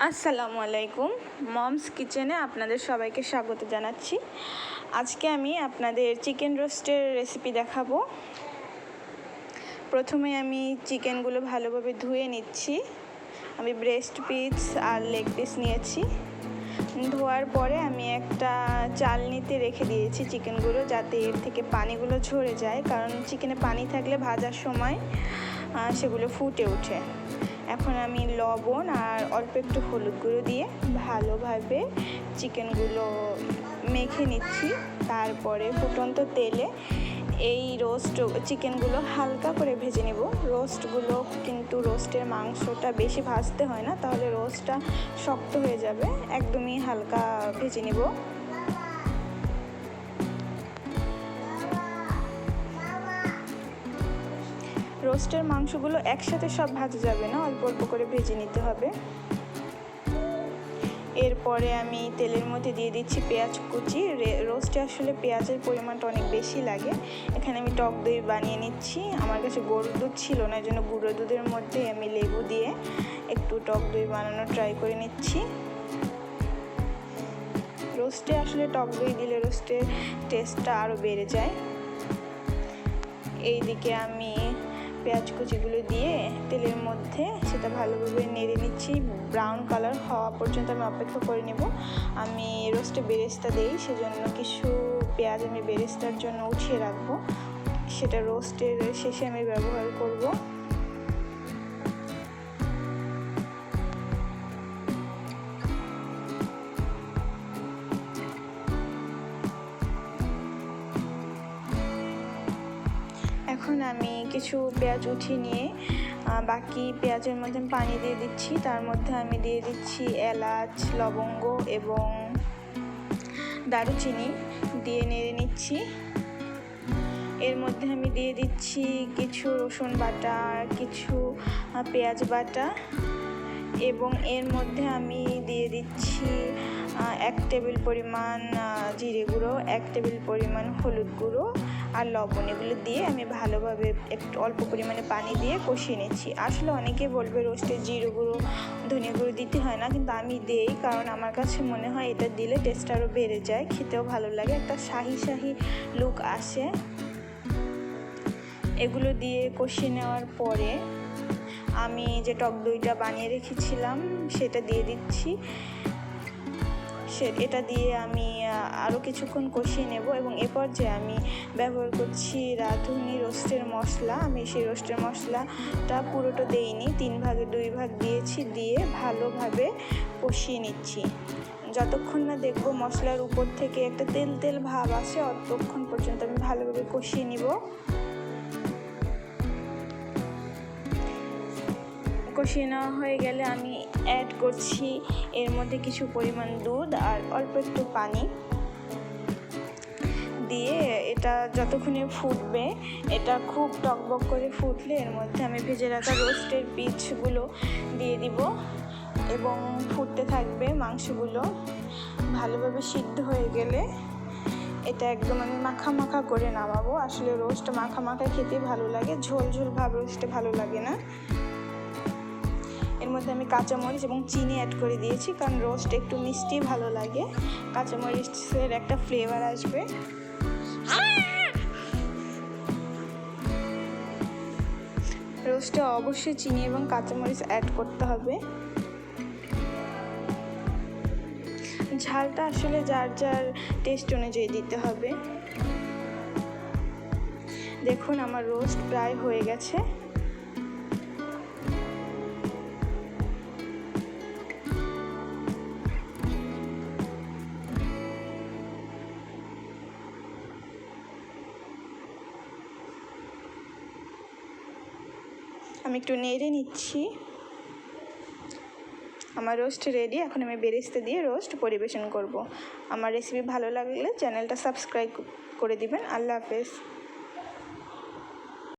আসসালামু আলাইকুম। মমস কিচেনে আপনাদের সবাইকে স্বাগত জানাচ্ছি। আজকে আমি আপনাদের চিকেন রোস্টের রেসিপি দেখাবো। প্রথমে আমি চিকেনগুলো ভালোভাবে ধুয়ে নিচ্ছি। আমি ব্রেস্ট পিস আর লেগ পিস নিয়েছি। ধোয়ার পরে আমি একটা চালনিতে রেখে দিয়েছি চিকেনগুলো, যাতে এর থেকে পানিগুলো ঝরে যায়, কারণ চিকেনে পানি থাকলে ভাজার সময় সেগুলো ফুটে ওঠে। এখন আমি লবণ আর অল্প একটু হলুদ গুঁড়ো দিয়ে ভালোভাবে চিকেনগুলো মেখে নিচ্ছি। তারপরে ফুটন্ত তেলে এই চিকেনগুলো হালকা করে ভেজে নেব। কিন্তু রোস্টের মাংসটা বেশি ভাজতে হয় না, তাহলে রোস্টটা শক্ত হয়ে যাবে। একদমই হালকা ভেজে নেব। রোস্টের মাংসগুলো একসাথে সব ভাজা যাবে না, অল্প অল্প করে ভেজে নিতে হবে। এরপরে আমি তেলের মধ্যে দিয়ে দিচ্ছি পেঁয়াজ কুচি। রোস্টে আসলে পেঁয়াজের পরিমাণটা অনেক বেশি লাগে। এখানে আমি টক দই বানিয়ে নিচ্ছি। আমার কাছে গরুর দুধ ছিল না, এই জন্য গুঁড়ো দুধের মধ্যে আমি লেবু দিয়ে একটু টক দই বানানোর ট্রাই করে নিচ্ছি। রোস্টে আসলে টক দই দিলে রোস্টের টেস্টটা আরও বেড়ে যায়। এইদিকে আমি পেঁয়াজ কুচিগুলো দিয়ে তেলের মধ্যে সেটা ভালোভাবে নেড়ে নিচ্ছি। ব্রাউন কালার হওয়া পর্যন্ত আমি অপেক্ষা করে নেব। আমি রোস্টে বেরেস্তা দিই, সেজন্য কিছু পেঁয়াজ আমি বেরেস্তার জন্য উঠিয়ে রাখবো। সেটা রোস্টের শেষে আমি ব্যবহার করব। এখন আমি কিছু পেঁয়াজ উঠিয়ে নিয়ে বাকি পেঁয়াজের মধ্যে আমি পানি দিয়ে দিচ্ছি। তার মধ্যে আমি দিয়ে দিচ্ছি এলাচ, লবঙ্গ এবং দারুচিনি দিয়ে নেড়ে নিচ্ছি। এর মধ্যে আমি দিয়ে দিচ্ছি কিছু রসুন বাটা, কিছু পেঁয়াজ বাটা, এবং এর মধ্যে আমি দিয়ে দিচ্ছি 1 টেবিল পরিমাণ জিরে গুঁড়ো, 1 টেবিল পরিমাণ হলুদ গুঁড়ো আর লবণ। এগুলো দিয়ে আমি ভালোভাবে একটু অল্প পরিমাণে পানি দিয়ে কষিয়ে নিচ্ছি। আসলে অনেকে বলবে রোস্টে জিরে গুঁড়ো, ধনিয়া গুঁড়ো দিতে হয় না, কিন্তু আমি দিই, কারণ আমার কাছে মনে হয় এটা দিলে টেস্ট আরও বেড়ে যায়, খেতেও ভালো লাগে, একটা শাহি লুক আসে। এগুলো দিয়ে কষিয়ে নেওয়ার পরে আমি যে টক দইটা বানিয়ে রেখেছিলাম সেটা দিয়ে দিচ্ছি। এটা দিয়ে আমি আরও কিছুক্ষণ কষিয়ে নেব, এবং এ পর্যায়ে আমি ব্যবহার করছি রাঁধুনি রোস্টের মশলা। আমি সেই রোস্টের মশলাটা পুরোটা দেইনি, 3 ভাগে 2 ভাগ দিয়েছি, দিয়ে ভালোভাবে কষিয়ে নিচ্ছি। যতক্ষণ না দেখব মশলার উপর থেকে একটা তেল তেল ভাব আসে, ততক্ষণ পর্যন্ত আমি ভালোভাবে কষিয়ে নিব। কষিয়ে নেওয়া হয়ে গেলে আমি অ্যাড করছি এর মধ্যে কিছু পরিমাণ দুধ আর অল্প একটু পানি দিয়ে এটা যতক্ষণে ফুটবে, এটা খুব টকবক করে ফুটলে এর মধ্যে আমি ভেজে রাখা রোস্টের পিসগুলো দিয়ে দিব এবং ফুটতে থাকবে। মাংসগুলো ভালোভাবে সিদ্ধ হয়ে গেলে এটা একদম আমি মাখা মাখা করে নামাবো। আসলে রোস্ট মাখা মাখা খেতে ভালো লাগে, ঝোল ঝোল ভাব রোস্টে ভালো লাগে না। এর মধ্যে আমি কাঁচামরিচ এবং চিনি অ্যাড করে দিয়েছি, কারণ রোস্ট একটু মিষ্টি ভালো লাগে, কাঁচামরিচের একটা ফ্লেভার আসবে। রোস্টে অবশ্যই চিনি এবং কাঁচামরিচ অ্যাড করতে হবে। ঝালটা আসলে যার যার টেস্ট অনুযায়ী দিতে হবে। দেখুন আমার রোস্ট প্রায় হয়ে গেছে। আমি একটু নেড়ে নিচ্ছি। আমার রোস্ট রেডি। এখন আমি বেরেস্তা দিয়ে রোস্ট পরিবেশন করব। আমার রেসিপি ভালো লাগলে চ্যানেলটা সাবস্ক্রাইব করে দিবেন। আল্লাহ হাফেজ।